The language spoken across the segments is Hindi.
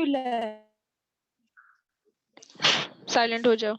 मिला है? साइलेंट हो जाओ।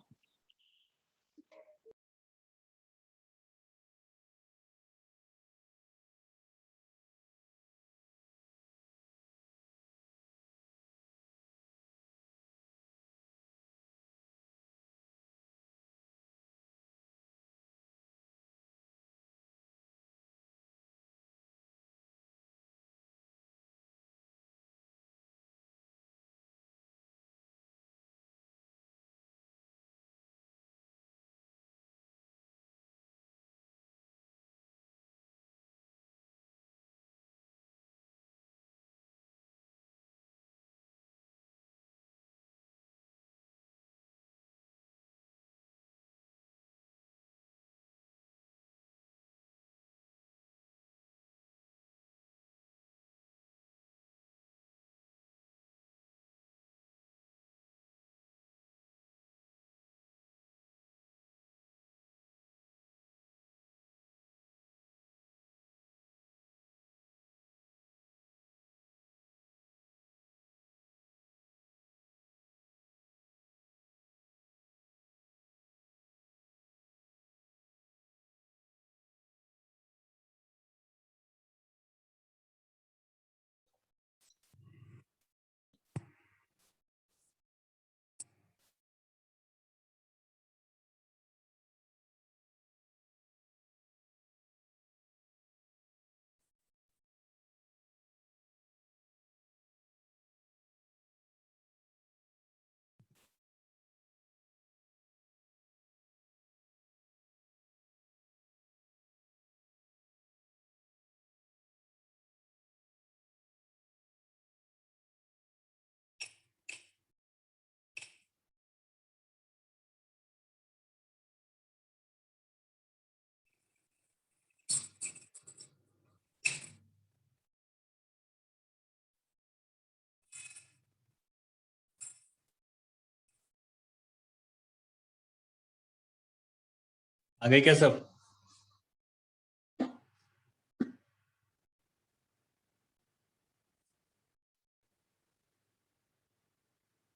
आ गए क्या सब?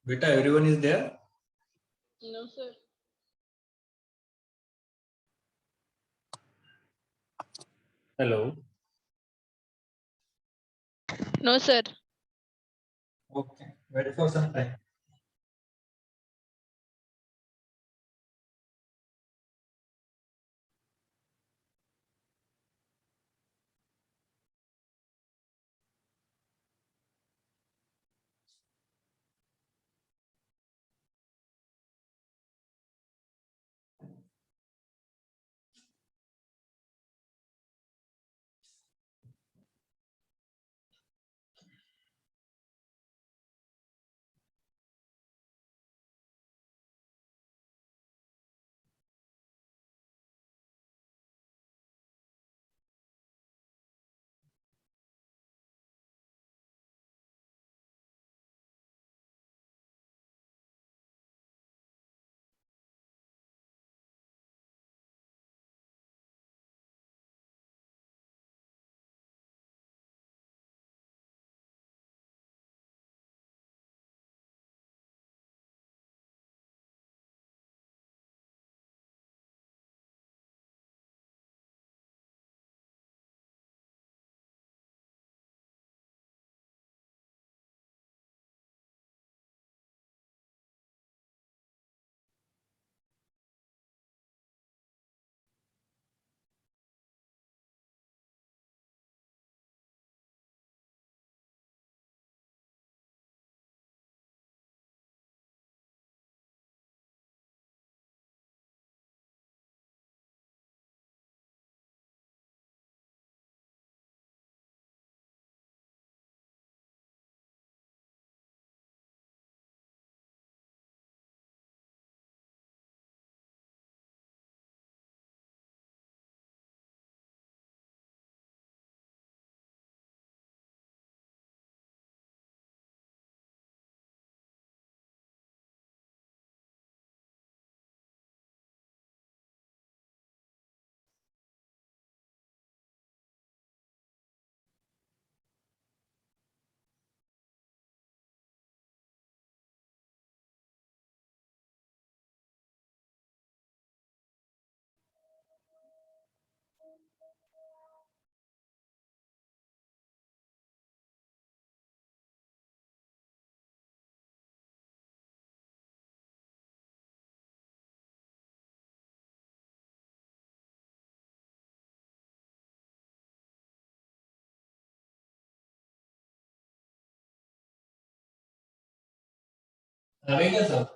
बेटा, everyone is there? No sir. Hello. No sir. Okay, wait for some time. आ गए क्या सब?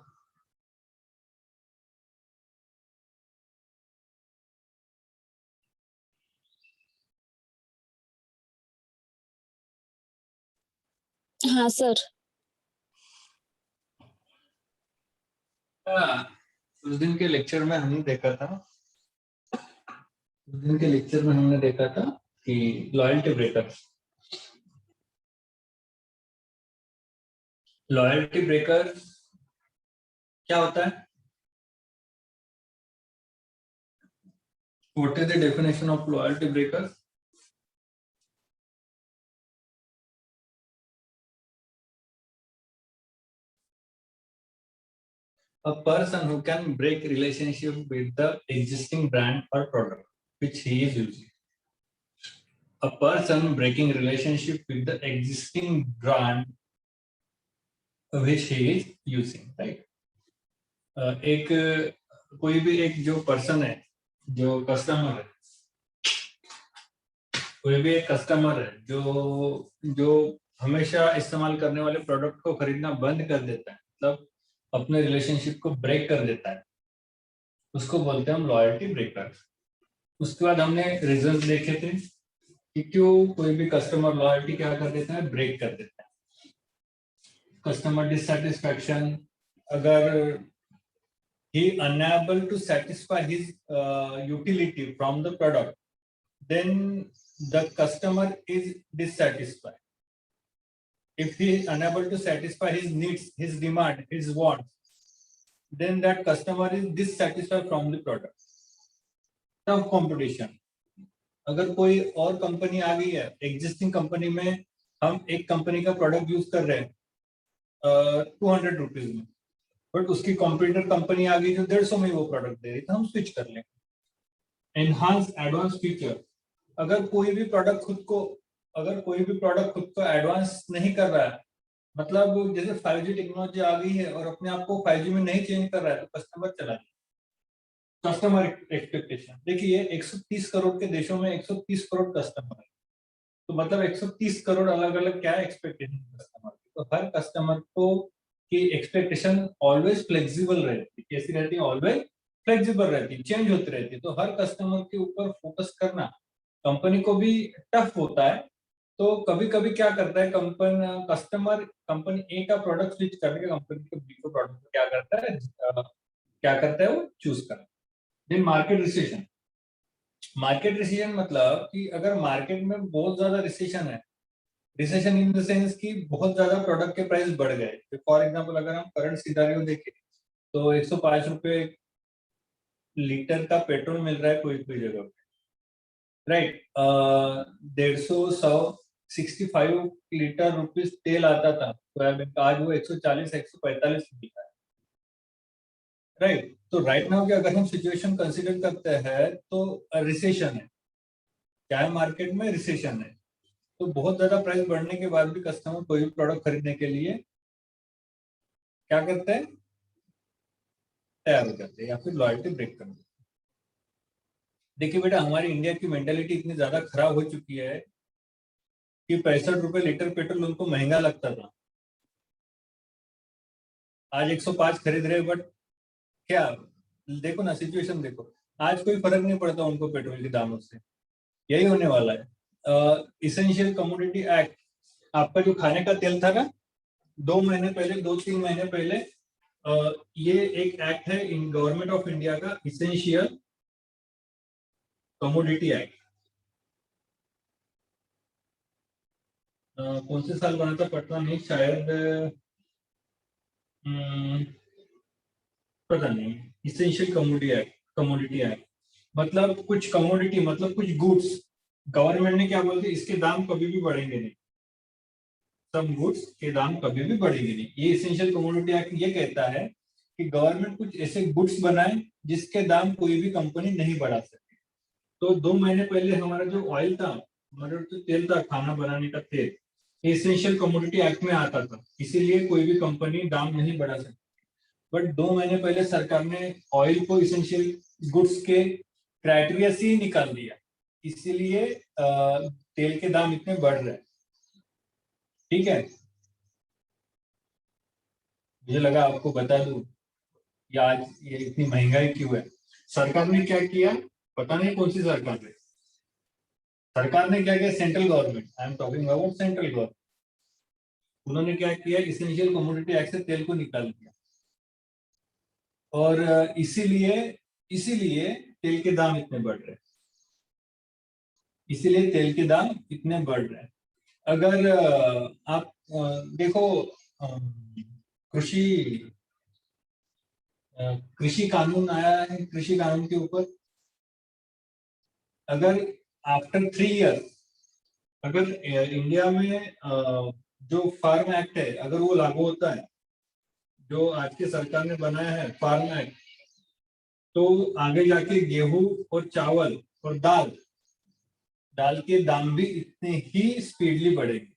हाँ सर। हाँ, उस दिन के लेक्चर में हमने देखा था कि लॉयल्टी ब्रेकर क्या होता है? What is the definition of loyalty breaker? A person who can break relationship with the existing brand or product which he is using. A person breaking relationship with the existing brand which he is using, right? एक कोई भी एक जो पर्सन है, जो कस्टमर है, कोई भी एक कस्टमर है जो हमेशा इस्तेमाल करने वाले प्रोडक्ट को खरीदना बंद कर देता है, मतलब अपने रिलेशनशिप को ब्रेक कर देता है, उसको बोलते हैं हम लॉयल्टी ब्रेकर। उसके बाद हमने रीजंस देखे थे कि क्यों कोई भी कस्टमर लॉयल्टी क्या कर देता है, ब्रेक कर देता है। कस्टमर डिससेटिस्फैक्शन, अगर he unable to satisfy his utility from the product, then the customer is dissatisfied. If he is unable to satisfy his needs, his demand, his wants, then that customer is dissatisfied from the product. Tough competition. अगर कोई और कंपनी आ गई है, एग्जिस्टिंग कंपनी में हम एक कंपनी का प्रोडक्ट यूज कर रहे हैं 200 रुपीज में, बट उसकी कॉम्पिटिटर कंपनी आ गई जो 150 में वो प्रोडक्ट दे रही, तो हम स्विच कर लेंगे। एनहांस एडवांस फीचर, अगर कोई भी प्रोडक्ट खुद को एडवांस नहीं कर रहा है, मतलब जैसे 5G टेक्नोलॉजी आ गई है और अपने आप को 5G में नहीं चेंज कर रहा है, तो कस्टमर चला जाए। कस्टमर एक्सपेक्टेशन देखिए, 130 करोड़ के देशों में 130 करोड़ कस्टमर है, तो मतलब 130 करोड़ अलग अलग क्या एक्सपेक्टेशन कस्टमर की, तो हर कस्टमर को की एक्सपेक्टेशन ऑलवेज फ्लेक्सिबल रहती है। कैसी रहती है? ऑलवेज फ्लेक्सिबल रहती है, चेंज होती रहती है। तो हर कस्टमर के ऊपर फोकस करना कंपनी को भी टफ होता है। तो कभी कभी क्या करता है कस्टमर, कंपनी ए का प्रोडक्ट स्विच करके कंपनी के बी को प्रोडक्ट क्या करता है वो चूज करता है। देन मार्केट रिसेशन मतलब कि अगर मार्केट में बहुत ज्यादा रिसेशन है, रिसेशन इन द सेंस कि बहुत ज्यादा प्रोडक्ट के प्राइस बढ़ गए। फॉर एग्जांपल अगर हम करंट सिनेरियो देखें तो 105 रुपए लीटर का पेट्रोल मिल रहा है कोई कोई जगह पे, राइट। 165 लीटर रुपीज तेल आता था सोयाबीन का, आज वो 140 145 मिलता है, राइट। तो राइट नाउ कि अगर हम सिचुएशन कंसीडर करते हैं तो रिसेशन है, क्या है? मार्केट में रिसेशन है। तो बहुत ज्यादा प्राइस बढ़ने के बाद भी कस्टमर कोई भी प्रोडक्ट खरीदने के लिए क्या करते हैं? तैयार हो जाते हैं या फिर लॉयल्टी ब्रेक कर देते हैं। देखिए बेटा, हमारी इंडिया की मेंटेलिटी इतनी ज्यादा खराब हो चुकी है कि 65 रुपए लीटर पेट्रोल उनको महंगा लगता था, आज 105 खरीद रहे, बट क्या देखो ना सिचुएशन देखो, आज कोई फर्क नहीं पड़ता उनको पेट्रोल के दामों से। यही होने वाला है। इसेंशियल कमोडिटी एक्ट, आपका जो खाने का तेल था ना, 2-3 महीने पहले ये एक एक्ट है इन गवर्नमेंट ऑफ इंडिया का, इसेंशियल कमोडिटी एक्ट। कौन से साल बना था पता नहीं, शायद पता नहीं। इसेंशियल कमोडिटी एक्ट मतलब कुछ कमोडिटी मतलब कुछ गुड्स, गवर्नमेंट ने क्या बोलते इसके दाम कभी भी बढ़ेंगे नहीं, सब गुड्स के दाम कभी भी बढ़ेंगे नहीं। ये इसेंशियल कमोडिटी एक्ट ये कहता है कि गवर्नमेंट कुछ ऐसे गुड्स बनाए जिसके दाम कोई भी कंपनी नहीं बढ़ा सके। तो 2 महीने पहले हमारा जो ऑयल था, हमारा जो तेल था खाना बनाने का तेल, इसेंशियल कमोडिटी एक्ट में आता था, इसीलिए कोई भी कंपनी दाम नहीं बढ़ा सकती। बट 2 महीने पहले सरकार ने ऑयल को इसेंशियल गुड्स के क्राइटेरिया से ही निकाल दिया, इसीलिए तेल के दाम इतने बढ़ रहे हैं। ठीक है, मुझे लगा आपको बता दूं कि आज ये इतनी महंगाई क्यों है। सरकार ने क्या किया, पता नहीं कौन सी सरकार ने क्या किया, central government, I am talking about central government. उन्होंने क्या किया, इसेंशियल कमोडिटी एक्ट से तेल को निकाल दिया और इसीलिए तेल के दाम इतने बढ़ रहे हैं, इसीलिए तेल के दाम इतने बढ़ रहे हैं। अगर आप देखो कृषि कानून आया है, कृषि कानून के ऊपर अगर आफ्टर 3 ईयर अगर इंडिया में जो फार्म एक्ट है अगर वो लागू होता है, जो आज की सरकार ने बनाया है फार्म एक्ट, तो आगे जाके गेहूं और चावल और दाल के दाम भी इतने ही स्पीडली बढ़ेंगे।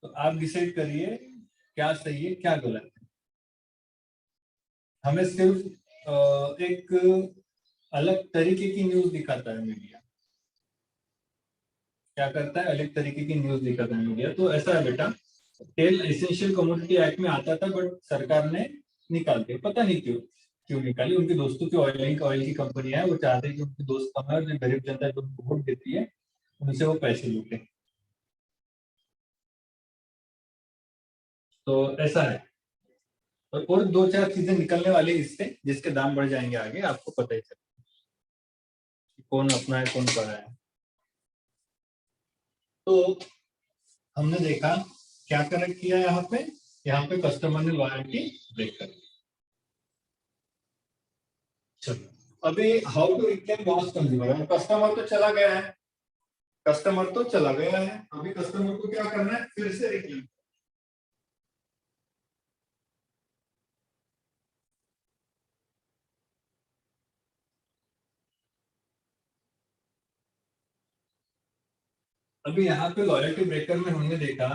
तो आप डिसाइड करिए क्या सही है क्या गलत है। हमें सिर्फ एक अलग तरीके की न्यूज दिखाता है मीडिया, क्या करता है, अलग तरीके की न्यूज दिखाता है मीडिया। तो ऐसा है बेटा, तेल एसेंशियल कमोडिटी एक्ट में आता था बट सरकार ने निकाल दिया, पता नहीं क्यों निकाली। उनके दोस्तों की ऑयल की कंपनी है, वो चाहते हैं कि उनके दोस्त कमाए और जो गरीब जनता जो वोट देती है उनसे वो पैसे लूटे। तो ऐसा है, और 2-4 चीजें निकलने वाली इससे जिसके दाम बढ़ जाएंगे आगे, आपको पता ही चलेगा कौन अपना है कौन पड़ा है। तो हमने देखा क्या कनेक्ट किया यहाँ पे कस्टमर ने लॉयल्टी ब्रेक कर दी। चलो अभी how to reclaim loss consumer. Customer तो चला गया है, अभी कस्टमर को क्या करना है, फिर से रिक्लेम। अभी यहाँ पे लॉयल्टी ब्रेकर में हमने देखा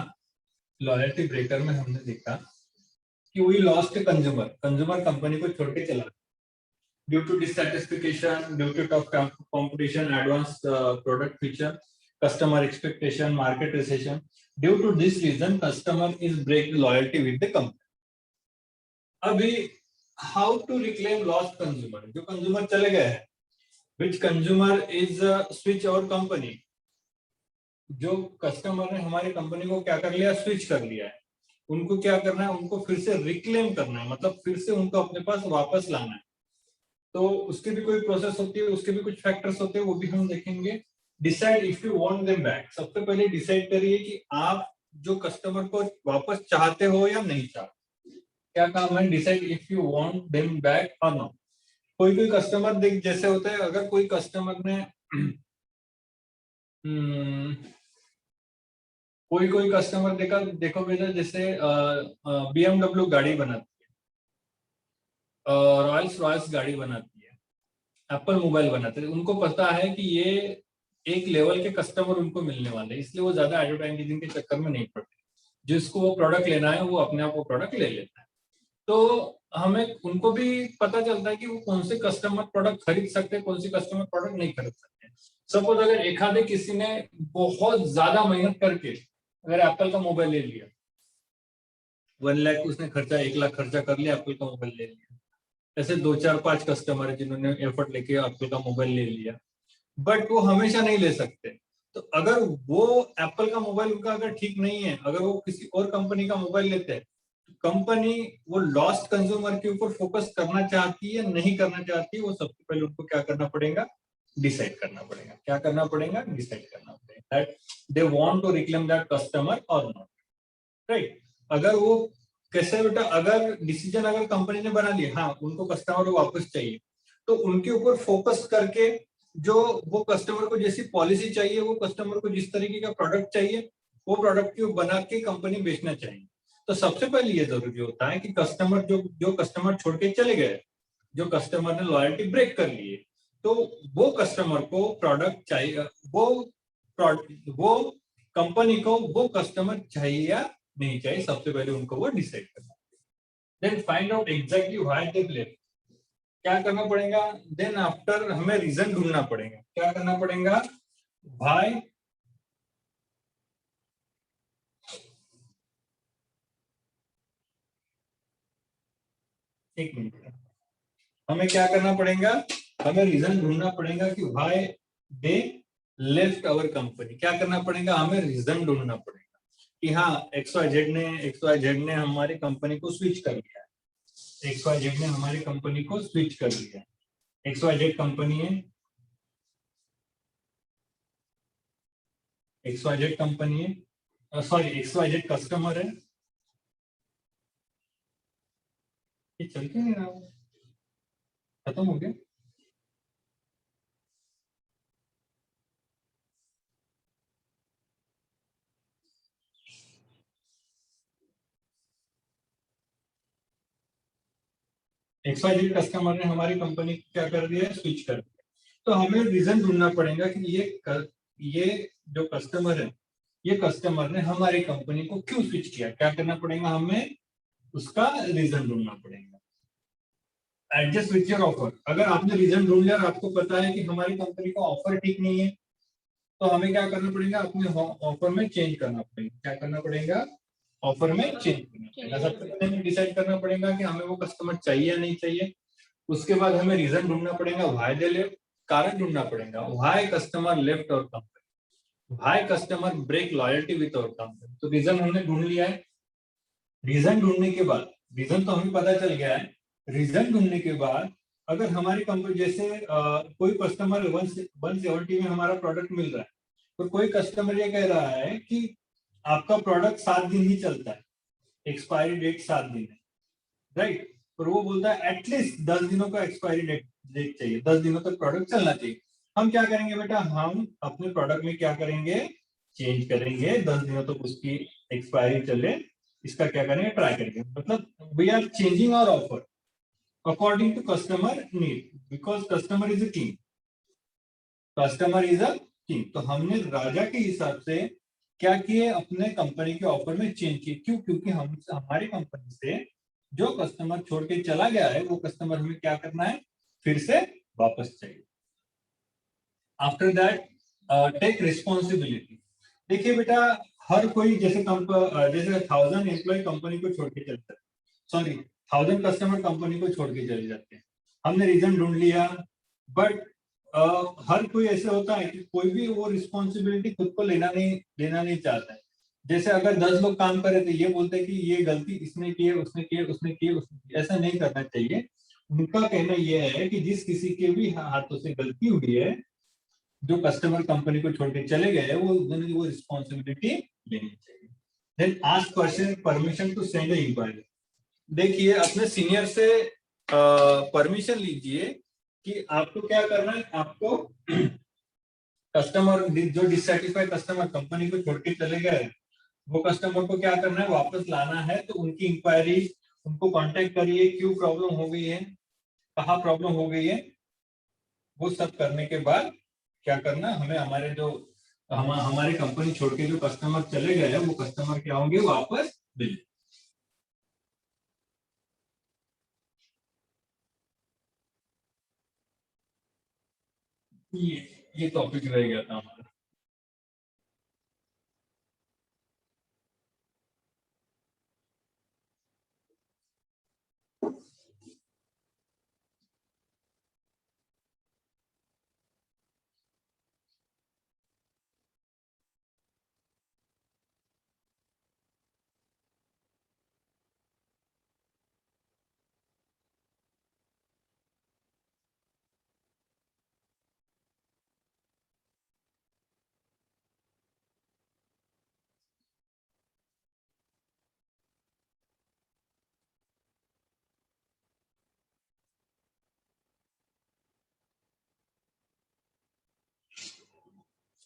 कि वी लॉस्ट कंज्यूमर कंपनी को छोड़ के चला due to dissatisfaction, due to tough competition, advance product feature, customer expectation, market recession. Due to this reason customer is break loyalty with the company. अभी how to reclaim lost consumer, जो कंज्यूमर चले गए हैं, विच कंज्यूमर इज स्विच और कंपनी, जो कस्टमर ने हमारी कंपनी को क्या कर लिया, स्विच कर लिया है, उनको क्या करना है, उनको फिर से रिक्लेम करना है, मतलब फिर से उनको अपने पास वापस लाना है। तो उसकी भी कोई प्रोसेस होती है, उसके भी कुछ फैक्टर्स होते हैं, वो भी हम देखेंगे। Decide if you want them back. सबसे पहले डिसाइड करिए कि आप जो कस्टमर को वापस चाहते हो या नहीं चाहते। क्या काम है, decide if you want them back और नॉट। कोई कस्टमर देख जैसे होता है, अगर कोई कस्टमर ने कोई कस्टमर देखो बेटा, जैसे BMW गाड़ी बनाती है, रॉयल्स रॉयल्स गाड़ी बनाती है, एप्पल मोबाइल बनाते हैं, उनको पता है कि ये एक लेवल के कस्टमर उनको मिलने वाले हैं, इसलिए वो ज्यादा एडवर्टाइजिंग के चक्कर में नहीं पड़ते। जिसको वो प्रोडक्ट लेना है वो अपने आप वो प्रोडक्ट ले लेता है। तो हमें उनको भी पता चलता है कि वो कौन से कस्टमर प्रोडक्ट खरीद सकते हैं, कौन से कस्टमर प्रोडक्ट नहीं खरीद सकते। सपोज अगर एक आधे किसी ने बहुत ज्यादा मेहनत करके अगर एप्पल का मोबाइल ले लिया, 1 लाख उसने खर्चा, 1 लाख खर्चा कर लिया, एप्पल का मोबाइल ले लिया। ऐसे 2-4-5 कस्टमर है जिन्होंने एफर्ट लेके एप्पल का मोबाइल ले लिया, बट वो हमेशा नहीं ले सकते। तो अगर वो एप्पल का मोबाइल उनका अगर ठीक नहीं है, अगर वो किसी और कंपनी का मोबाइल लेते हैं, तो कंपनी वो लॉस्ट कंज्यूमर के ऊपर फोकस करना चाहती है नहीं करना चाहती है, वो सबसे पहले उनको क्या करना पड़ेगा, डिसाइड करना पड़ेगा। क्या करना पड़ेगा, डिसाइड करना पड़ेगा that they want to reclaim that customer और नॉट, राइट। अगर वो कैसे बेटा, अगर डिसीजन अगर कंपनी ने बना लिया, हाँ उनको कस्टमर को वापस चाहिए, तो उनके ऊपर फोकस करके जो वो कस्टमर को जैसी पॉलिसी चाहिए, वो कस्टमर को जिस तरीके का प्रोडक्ट चाहिए, वो प्रोडक्ट को बना के कंपनी बेचना चाहिए। तो सबसे पहले ये जरूरी होता है कि कस्टमर जो कस्टमर छोड़ के चले गए, जो कस्टमर ने लॉयल्टी ब्रेक कर ली है, तो वो कस्टमर को प्रोडक्ट चाहिए, वो कंपनी को वो कस्टमर चाहिए या नहीं चाहिए, सबसे पहले उनको वो डिसाइड करना। Then find out exactly why they left. क्या करना पड़ेगा, देन आफ्टर हमें रीजन ढूंढना पड़ेगा। क्या करना पड़ेगा, व्हाई एक मिनट, हमें क्या करना पड़ेगा, हमें रीजन ढूंढना पड़ेगा कि why they left our company. क्या करना पड़ेगा, हमें रीजन ढूंढना पड़ेगा कि हाँ XYZ ने हमारी कंपनी को स्विच कर दिया है, XYZ ने हमारी कंपनी को स्विच कर दिया है। XYZ कंपनी है, XYZ कंपनी है, सॉरी XYZ कस्टमर है। ये चल क्यों नहीं रहा, खत्म हो गया। XYZ कस्टमर ने हमारी कंपनी को क्या कर दिया है, स्विच कर दिया। तो हमें रीजन ढूंढना पड़ेगा कि ये जो कस्टमर है, ये कस्टमर ने हमारी कंपनी को क्यों स्विच किया। क्या करना पड़ेगा, हमें उसका रीजन ढूंढना पड़ेगा। एडजस्ट विथ योर ऑफर, अगर आपने रीजन ढूंढ लिया और आपको पता है कि हमारी कंपनी का ऑफर ठीक नहीं है, तो हमें क्या करना पड़ेगा, अपने ऑफर में चेंज करना पड़ेगा। क्या करना पड़ेगा, ऑफर में चेंज करना पड़ेगा। सबसे पहले हमें डिसाइड करना पड़ेगा कि हमें वो कस्टमर चाहिए या नहीं चाहिए। उसके बाद हमें रीजन ढूंढना पड़ेगा, व्हाई दे लेफ्ट, कारण ढूंढना पड़ेगा, why customer left our company, why customer break loyalty with our company. तो रीजन हमने ढूंढ लिया है। रीजन ढूंढने के बाद, रीजन तो हमें पता चल गया है, रीजन ढूंढने के बाद अगर हमारी कंपनी जैसे कोई कस्टमर 170 में हमारा प्रोडक्ट मिल रहा है, तो कोई कस्टमर ये कह रहा है कि आपका प्रोडक्ट 7 दिन ही चलता है, एक्सपायरी डेट 7 दिन है, राइट। और वो बोलता है एटलीस्ट 10 दिनों का एक्सपायरी डेट चाहिए, 10 दिनों तक प्रोडक्ट चलना चाहिए। हम क्या करेंगे बेटा, हम अपने प्रोडक्ट में क्या करेंगे, चेंज करेंगे, 10 दिनों तक उसकी एक्सपायरी चले, इसका क्या करेंगे, ट्राई करेंगे। मतलब we are changing our offer according to customer need, because customer is a king, customer is a king. तो हमने राजा के हिसाब से क्या किए, अपने कंपनी के ऑफर में चेंज किए। क्यों, क्योंकि हम हमारी कंपनी से जो कस्टमर छोड़ के चला गया है, वो कस्टमर हमें क्या करना है, फिर से वापस चाहिए। After that take responsibility. देखिए बेटा, हर कोई जैसे 1000 एम्प्लॉय कंपनी को छोड़ के चलता है, सॉरी 1000 कस्टमर कंपनी को छोड़ के चले जाते हैं। हमने रीजन ढूंढ लिया, बट हर कोई ऐसे होता है कि कोई भी वो रिस्पॉन्सिबिलिटी खुद को लेना नहीं चाहता है। जैसे अगर 10 लोग काम कर रहे थे, ये बोलते हैं कि ये गलती इसने की है, उसने की है, उसने की है, ऐसा नहीं करना चाहिए। उनका कहना यह है कि जिस किसी के भी हाथों से गलती हुई है, जो कस्टमर कंपनी को छोड़ के चले गए, वो रिस्पॉन्सिबिलिटी लेनी चाहिए। Then ask permission to send inquiry. देखिए, अपने सीनियर से परमिशन लीजिए कि आपको क्या करना है। आपको कस्टमर जो डिससेटिस्फाइड कस्टमर कंपनी को छोड़ के चले गए, वो कस्टमर को क्या करना है, वापस लाना है। तो उनकी इंक्वायरी, उनको कांटेक्ट करिए, क्यों प्रॉब्लम हो गई है, कहाँ प्रॉब्लम हो गई है। वो सब करने के बाद क्या करना, हमें हमारे जो हमारी कंपनी छोड़ के जो कस्टमर चले गए हैं, वो कस्टमर क्या होंगे, वापस मिले। ये टॉपिक रह गया था हमारा।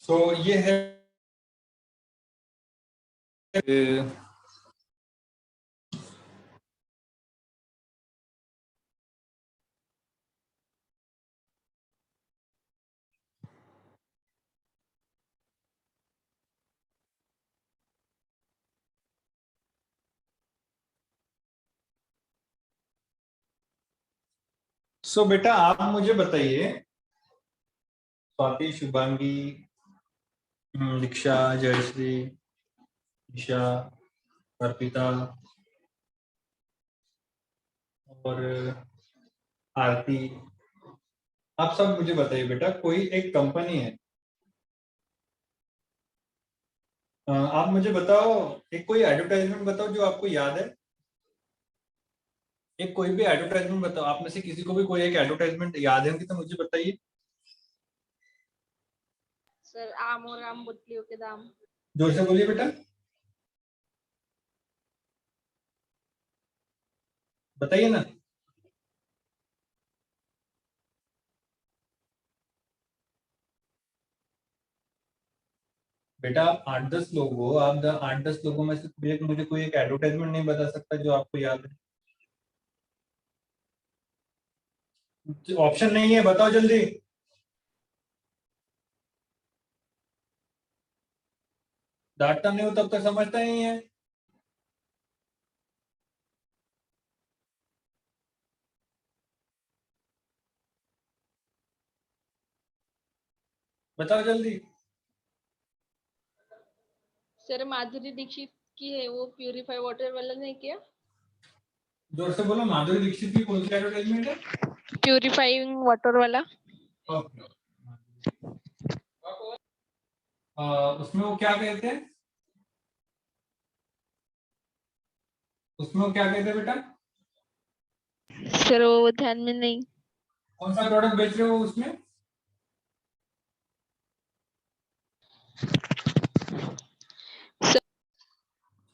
तो ये है सो बेटा, आप मुझे बताइए, स्वाति, शुभांगी, दीक्षा, जयश्री, ईशा, अर्पिता, और आरती, आप सब मुझे बताइए बेटा, कोई एक कंपनी है, आप मुझे बताओ, एक कोई एडवर्टाइजमेंट बताओ जो आपको याद है। एक कोई भी एडवर्टाइजमेंट बताओ, आप में से किसी को भी कोई एक एडवर्टाइजमेंट याद है तो मुझे बताइए। सर आम और आम गुठलियों के दाम। जोर से बोलिए बेटा, बताइए ना। बेटा आप 8-10 लोग हो, आप 8-10 लोगों में से मुझे कोई एक एडवर्टाइजमेंट नहीं बता सकता जो आपको याद है। ऑप्शन नहीं है, बताओ जल्दी। डांटता नहीं हो तब तक समझता ही नहीं है। बताओ जल्दी। सर माधुरी दीक्षित की है वो प्यूरिफाई वाटर वाला नहीं क्या? जोर से बोलो, माधुरी दीक्षित की कौन सी एडवर्टाइजमेंट है? प्यूरिफाइंग वाटर वाला। ओके। उसमें वो क्या कहते हैं, उसमें वो क्या कहते हैं बेटा? सर वो ध्यान में नहीं। कौन सा प्रोडक्ट बेच रहे हो उसमें?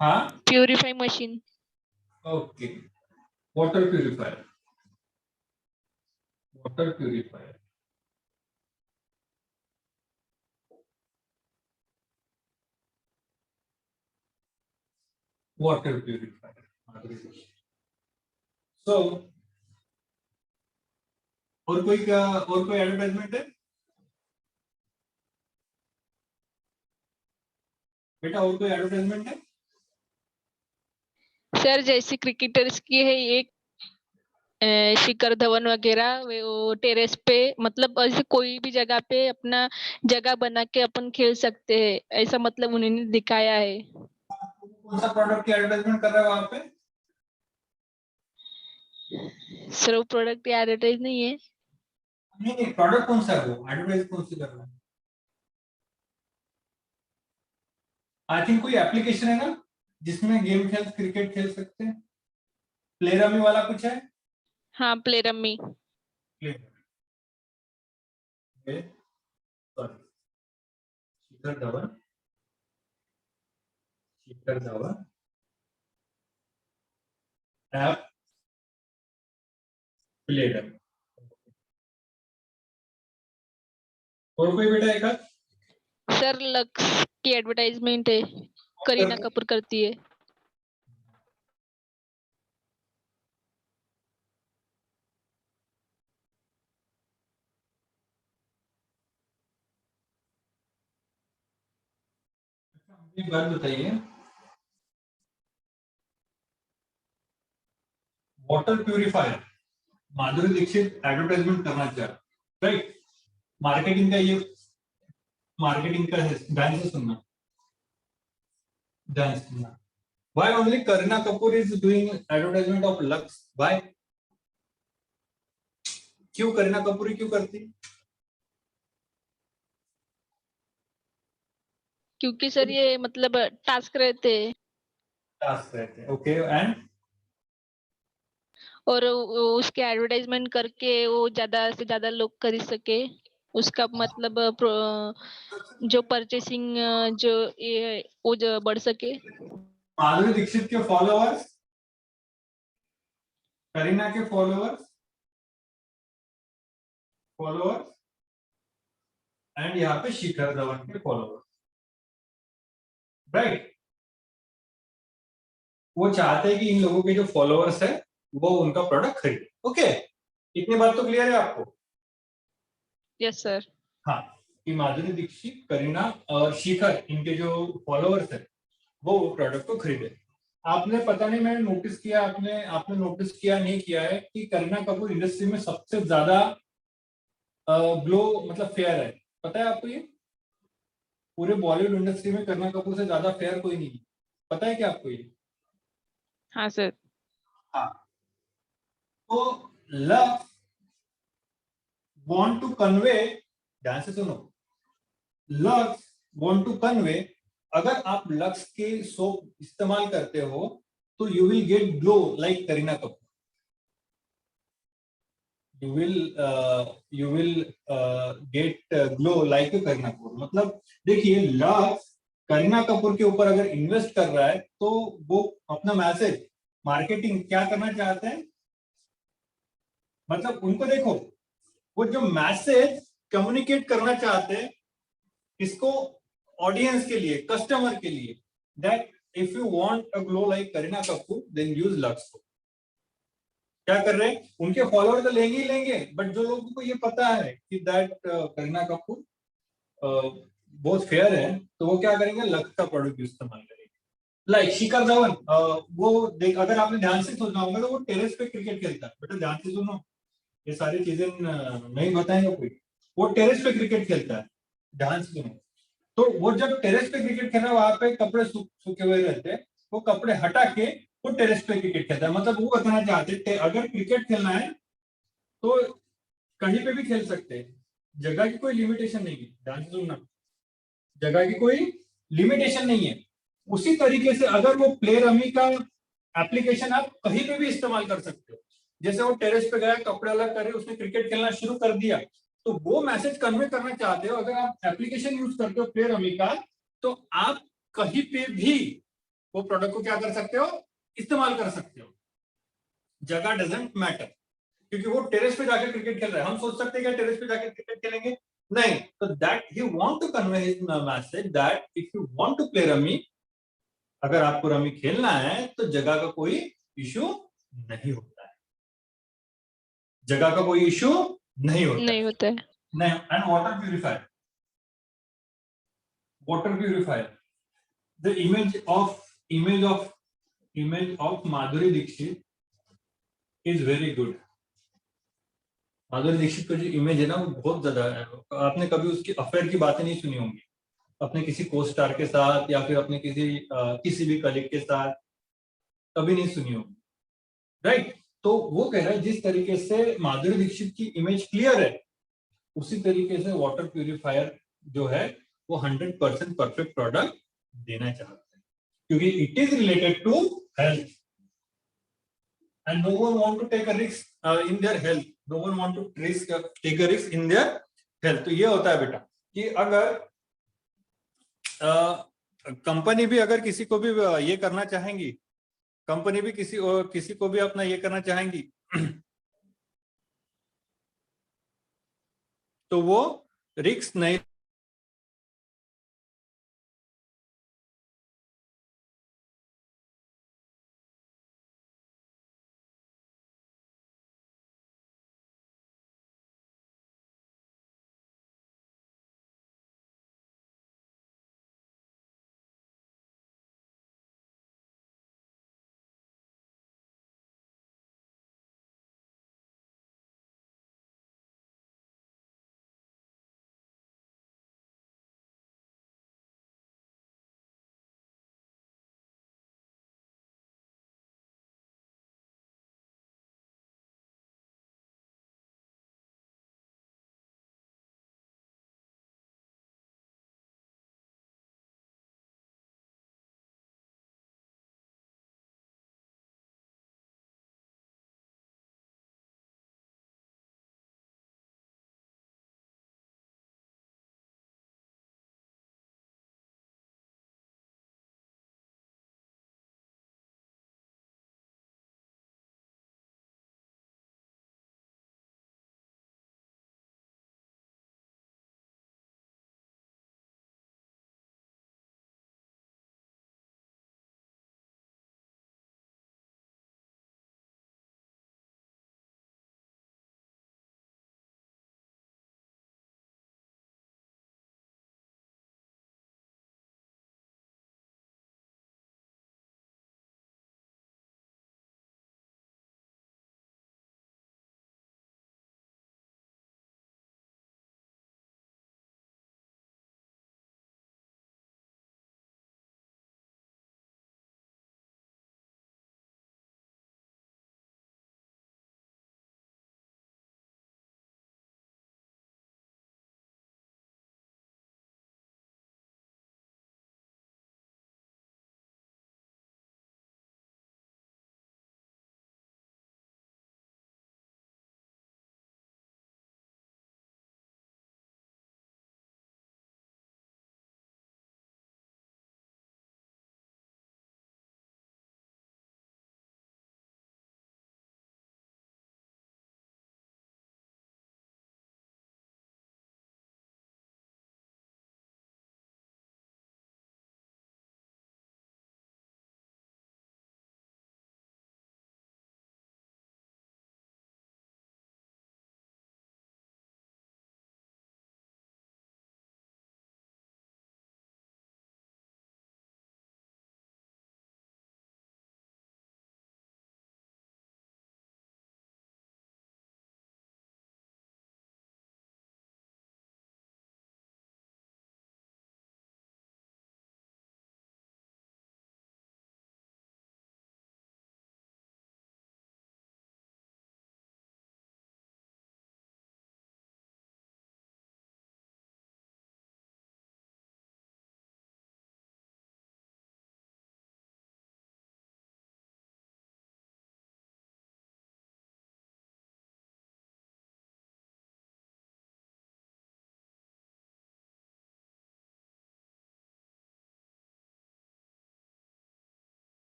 हाँ, purify machine. Okay, water purifier, water purifier. Water purifier. So और कोई एडवर्टाइजमेंट है बेटा? और कोई एडवर्टाइजमेंट है? सर जैसे क्रिकेटर्स की है एक शिखर धवन वगैरह, वो टेरेस पे मतलब ऐसे कोई भी जगह पे अपना जगह बना के अपन खेल सकते हैं, ऐसा मतलब उन्होंने दिखाया है। कौन सा प्रोडक्ट की एडवर्टाइजमेंट कर रहे हो वहां पे? सर वो प्रोडक्ट एडवर्टाइज नहीं है। नहीं नहीं, प्रोडक्ट कौन सा है, वो एडवर्टाइज कौन सी कर रहा है? आई थिंक कोई एप्लीकेशन है ना जिसमें गेम खेल, क्रिकेट खेल सकते हैं। प्ले रमी वाला कुछ है? हाँ play rummy. Play, sorry, Shikhar Dhawan, Shikhar Dhawan app play rummy. और कोई बेटा एक आध? सर लक्स की एडवर्टाइजमेंट है, करीना कपूर करती है। एक बात बताइए, water purifier Madhuri Dixit advertisement करना चाह, राइट? मार्केटिंग का ये, मार्केटिंग का ध्यान से सुनना, ध्यान से सुनना। Why only Kareena Kapoor is doing advertisement of Lux? Why? क्यों करीना कपूर ही क्यों करती? क्योंकि सर ये मतलब टास्क रहते हैं टास्क रहते हैं, ओके, एंड और उसके एडवर्टाइजमेंट करके वो ज्यादा से ज्यादा लोग खरीद सके, उसका मतलब जो परचेसिंग जो ये वो जो बढ़ सके। माधुरी दीक्षित के फॉलोअर्स, करीना के फॉलोअर्स, फॉलोअर्स एंड यहाँ पे शिखर धवन के फॉलोअर्स, राइट? वो चाहते हैं कि इन लोगों के जो फॉलोअर्स है वो उनका प्रोडक्ट खरीदे, ओके? इतनी बात तो क्लियर है आपको? Yes sir. हाँ, कि माधुरी दीक्षित, करीना और शिखर, इनके जो फॉलोअर्स है वो प्रोडक्ट को खरीदे। आपने, पता नहीं मैंने नोटिस किया, आपने आपने नोटिस किया नहीं किया है कि करीना कपूर इंडस्ट्री में सबसे ज्यादा ग्लो मतलब फेयर है, पता है आपको ये? पूरे बॉलीवुड इंडस्ट्री में करीना कपूर से ज्यादा फेयर कोई नहीं है, पता है क्या आपको ये? हाँ सर। हाँ, तो लक्स want to convey, ध्यान से सुनो, लक्स want to convey, अगर आप लक्स के सोप इस्तेमाल करते हो तो you will get glow like Kareena Kapoor, you will get glow like Kareena Kapoor. मतलब देखिए, लक्स करीना कपूर के ऊपर अगर इन्वेस्ट कर रहा है तो वो अपना मैसेज मार्केटिंग क्या करना चाहते हैं, मतलब उनको देखो, वो जो मैसेज कम्युनिकेट करना चाहते हैं इसको ऑडियंस के लिए, कस्टमर के लिए, that if you want a glow like Kareena Kapoor then use Lux. क्या कर रहे हैं, उनके फॉलोअर तो लेंगे ही लेंगे, बट जो लोगों को ये पता है कि दैट करीना कपूर बहुत फेयर है, तो वो क्या करेंगे, लक्स का प्रोडक्ट इस्तेमाल करेंगे। लाइक शिखर धवन, वो देख, अगर आपने ध्यान से सुना होगा तो वो टेरेस पे क्रिकेट खेलता है, बेटा ध्यान से सुनो, ये सारी चीजें नहीं बताएंगे कोई, वो टेरेस पे क्रिकेट खेलता है, ध्यान से सुनो। तो वो जब टेरेस पे क्रिकेट खेल रहा है, वहां पे कपड़े सूखे हुए रहते हैं, वो कपड़े हटा के वो टेरेस पे क्रिकेट खेलता है। मतलब वो बताना चाहते थे अगर क्रिकेट खेलना है तो कहीं पे भी खेल सकते हैं, जगह की कोई लिमिटेशन नहीं है, ध्यान से सुनना, जगह की कोई लिमिटेशन नहीं है। उसी तरीके से अगर वो प्ले रमी का एप्लीकेशन आप कहीं पे भी इस्तेमाल कर सकते हो, जैसे वो टेरेस पे गया, कपड़े अलग करे, उसने क्रिकेट खेलना शुरू कर दिया, तो वो मैसेज कन्वे करना चाहते हो, अगर आप एप्लीकेशन यूज करते हो प्ले रमी का, तो आप कहीं पे भी वो प्रोडक्ट को क्या कर सकते हो, इस्तेमाल कर सकते हो, जगह डजेंट मैटर। क्योंकि वो टेरेस पे जाकर क्रिकेट खेल रहा है, हम सोच सकते हैं क्या टेरेस पे जाकर क्रिकेट खेलेंगे, नहीं। तो that he want to convey his message that if you want to play rummy, अगर आपको रमी खेलना है तो जगह का कोई इशू नहीं होता है, जगह का कोई इशू नहीं होता नहीं है। होता है। नहीं। And water purifier, the image of Madhuri Dixit is very good. Madhuri Dixit का जो इमेज है ना वो बहुत ज्यादा है, आपने कभी उसकी अफेयर की बातें नहीं सुनी होंगी, अपने किसी को स्टार के साथ या फिर अपने किसी भी कलीग के साथ कभी नहीं सुनी होगी, राइट। तो वो कह रहा है जिस तरीके से माधुरी दीक्षित की इमेज क्लियर है, उसी तरीके से वाटर प्यूरिफायर जो है वो 100% परफेक्ट प्रोडक्ट देना चाहते हैं, क्योंकि it is related to health and no one want to take a risk in their health, no one want to take a risk in their health. तो ये होता है बेटा कि अगर कंपनी भी अगर किसी को भी ये करना चाहेंगी, कंपनी भी किसी को भी अपना ये करना चाहेंगी तो वो रिस्क नहीं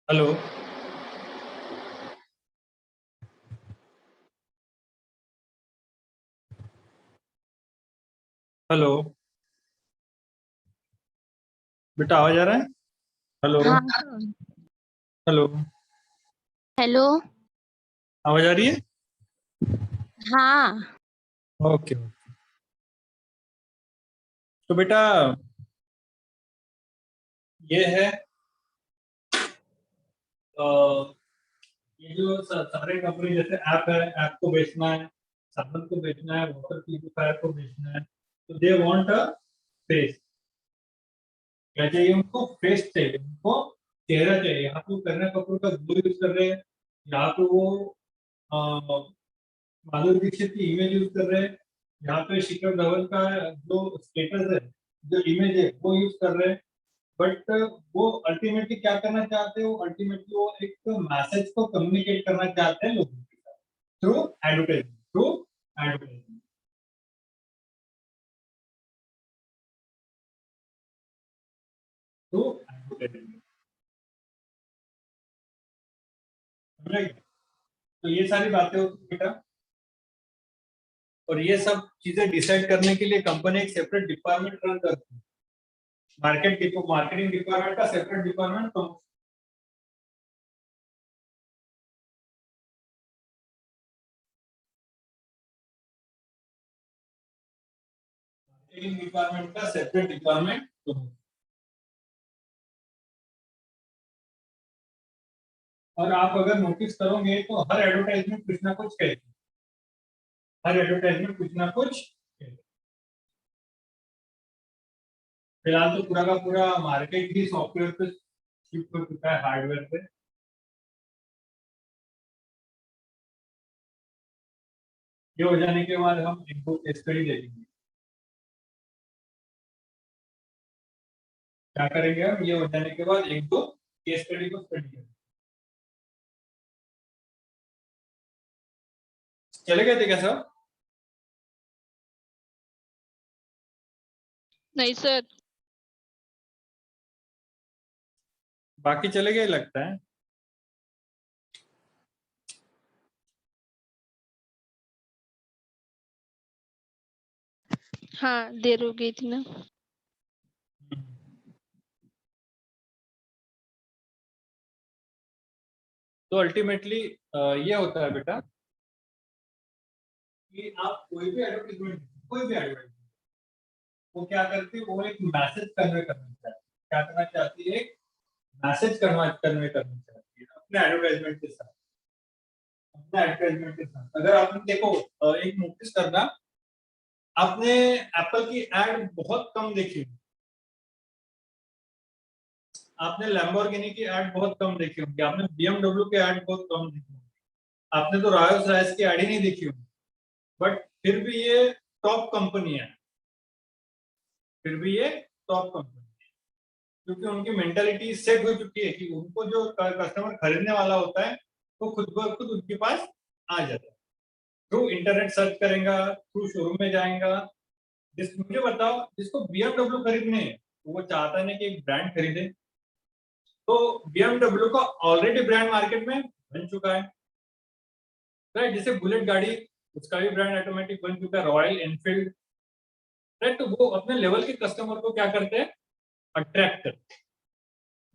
हेलो, हेलो बेटा, आवाज आ रहा है? हेलो, हाँ हेलो, हेलो। आवाज आ रही है? हाँ ओके। तो बेटा, ये है अ, ये जो सारे कंपनी, जैसे ऐप है, ऐप को बेचना है, साबुन को बेचना है, वाटर प्यूरिफायर को बेचना है, तो दे वांट अ फेस। क्या चाहिए उनको? फेस चाहिए उनको, चेहरा चाहिए। यहाँ पे करीना कपूर का ग्लो यूज कर रहे हैं, यहाँ पे वो अ, माधुरी दीक्षित की इमेज यूज कर रहे हैं, यहाँ पे शिखर धवन का जो स्टेटस है, जो इमेज है, वो यूज कर रहे हैं। बट वो अल्टीमेटली क्या करना चाहते हैं? वो अल्टीमेटली वो एक मैसेज को कम्युनिकेट करना चाहते हैं लोगों के साथ, through advertisement, through advertisement, through advertisement. तो ये सारी बातें होती हैं बेटा, और ये सब चीजें डिसाइड करने के लिए कंपनी एक सेपरेट डिपार्टमेंट रन करती है। मार्केटिंग डिपार्टमेंट का सेपरेट डिपार्टमेंट, मार्केटिंग डिपार्टमेंट का सेपरेट डिपार्टमेंट। और आप अगर नोटिस करोगे तो हर एडवर्टाइजमेंट कुछ ना कुछ कहती है, हर एडवर्टाइजमेंट कुछ ना कुछ कहती है। फिलहाल तो पूरा का पूरा मार्केट ही सॉफ्टवेयर पे शिफ्ट हो चुका है, हार्डवेयर पे। ये हो जाने के बाद हम एक दो केस स्टडी देखेंगे। क्या करेंगे? हम ये हो जाने के बाद एक दो केस स्टडी को स्टडी करेंगे। चले गए थे क्या सब? नहीं सर। बाकी चले गए लगता है। हाँ, देर हो गई थी ना। तो अल्टीमेटली ये होता है बेटा कि आप कोई भी एडवर्टाइजमेंट, वो क्या करती है? वो एक मैसेज कन्वे करना चाहती है। क्या करना चाहती है? एक मैसेज कन्वे करना चाहती है अपने एडवर्टाइजमेंट के साथ, अपने एडवर्टाइजमेंट के साथ। अगर आपने देखो, एक नोटिस करना, आपने एप्पल की एड बहुत कम देखी होगी, आपने लैम्बोर्गिनी की एड बहुत कम देखी होगी, आपने बीएमडब्ल्यू की एड बहुत कम देखी होगी, आपने तो रॉयल्स रॉयस की एड ही नहीं देखी होगी। बट फिर भी ये टॉप कंपनी है, फिर भी ये टॉप कंपनी है, क्योंकि उनकी मेंटालिटी सेट हो चुकी है कि उनको जो कस्टमर खरीदने वाला होता है वो खुद ब खुद उनके पास आ जाता है। थ्रू इंटरनेट सर्च करेगा, थ्रू शोरूम में जाएगा। मुझे बताओ, जिसको बीएमडब्ल्यू खरीदने है, वो चाहता है ना कि एक ब्रांड खरीदे। तो बीएमडब्ल्यू का ऑलरेडी ब्रांड मार्केट में बन चुका है, राइट? जैसे बुलेट गाड़ी, उसका भी ब्रांड ऑटोमेटिक बन चुका है, रॉयल एनफील्ड, राइट? तो वो अपने लेवल के कस्टमर को क्या करते हैं? अट्रैक्ट करते हैं,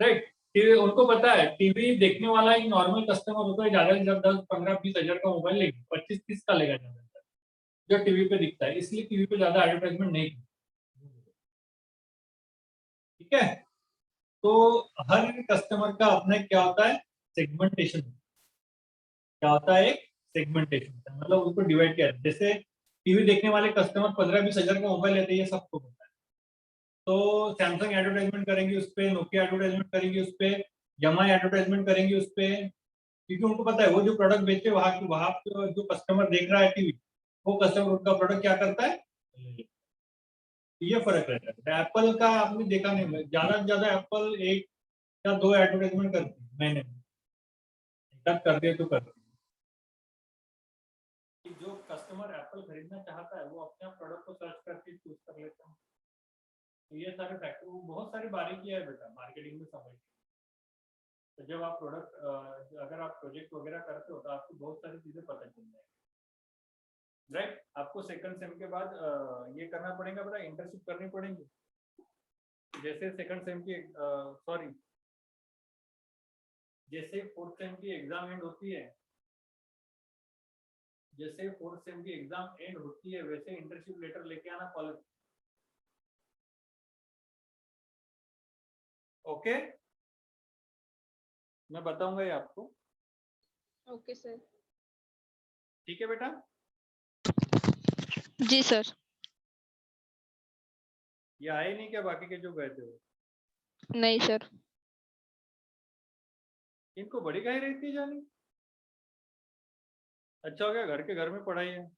राइट? उनको पता है टीवी देखने वाला एक नॉर्मल कस्टमर होता है, ज्यादा से ज्यादा 10-15-20 हजार का मोबाइल लेगा, 25-30 का लेगा ज्यादा, जो टीवी पे दिखता है, इसलिए टीवी पे ज्यादा एडवर्टाइजमेंट नहीं करते। ठीक है? तो हर कस्टमर का अपना क्या होता है? सेगमेंटेशन। क्या होता है? एक सेगमेंटेशन, मतलब उसको डिवाइड किया है। जैसे टीवी देखने वाले कस्टमर 15-20 हजार का मोबाइल लेते हैं, ये सबको पता है। तो सैमसंग एडवर्टाइजमेंट करेंगे उस पे, नोकिया एडवर्टाइजमेंट करेंगे उस पे, यमाई एडवर्टाइजमेंट करेंगे उस पे, क्योंकि उनको पता है वो जो प्रोडक्ट बेचे, वहां जो कस्टमर देख रहा है टीवी, वो कस्टमर उनका प्रोडक्ट क्या करता है? ये फर्क रहता है। एप्पल का आपने देखा नहीं, ज्यादा से ज्यादा एप्पल एक या दो एडवर्टाइजमेंट करती है महीने में, एक आध कर दिए तो कर दिए। कि जो कस्टमर एप्पल खरीदना चाहता है वो अपने आप प्रोडक्ट को सर्च करके चूज कर लेता है। तो ये सारे फैक्टर, बहुत सारी बारीकियां है बेटा मार्केटिंग में समझ। तो जब आप अगर आप प्रोजेक्ट वगैरह करते हो तो आपको बहुत सारी चीजें पता चल जाएगी, राइट। आपको सेकंड सेम के बाद ये करना पड़ेगा, बड़ा इंटर्नशिप करनी पड़ेगी। जैसे सेकंड सेम की जैसे फोर्थ सेम की एग्जाम एंड होती है, वैसे इंटर्नशिप लेटर लेके आना कॉलेज। ओके, मैं बताऊंगा ये आपको। Okay sir. ठीक है बेटा। जी सर। ये आए नहीं क्या बाकी के जो गए थे वो? नहीं सर। इनको बड़ी गाय रहती है जानी। अच्छा हो गया घर में पढ़ाई है।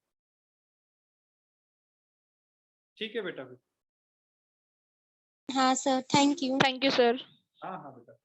ठीक है बेटा फिर। हाँ sir, thank you. Thank you sir. हाँ हाँ बेटा।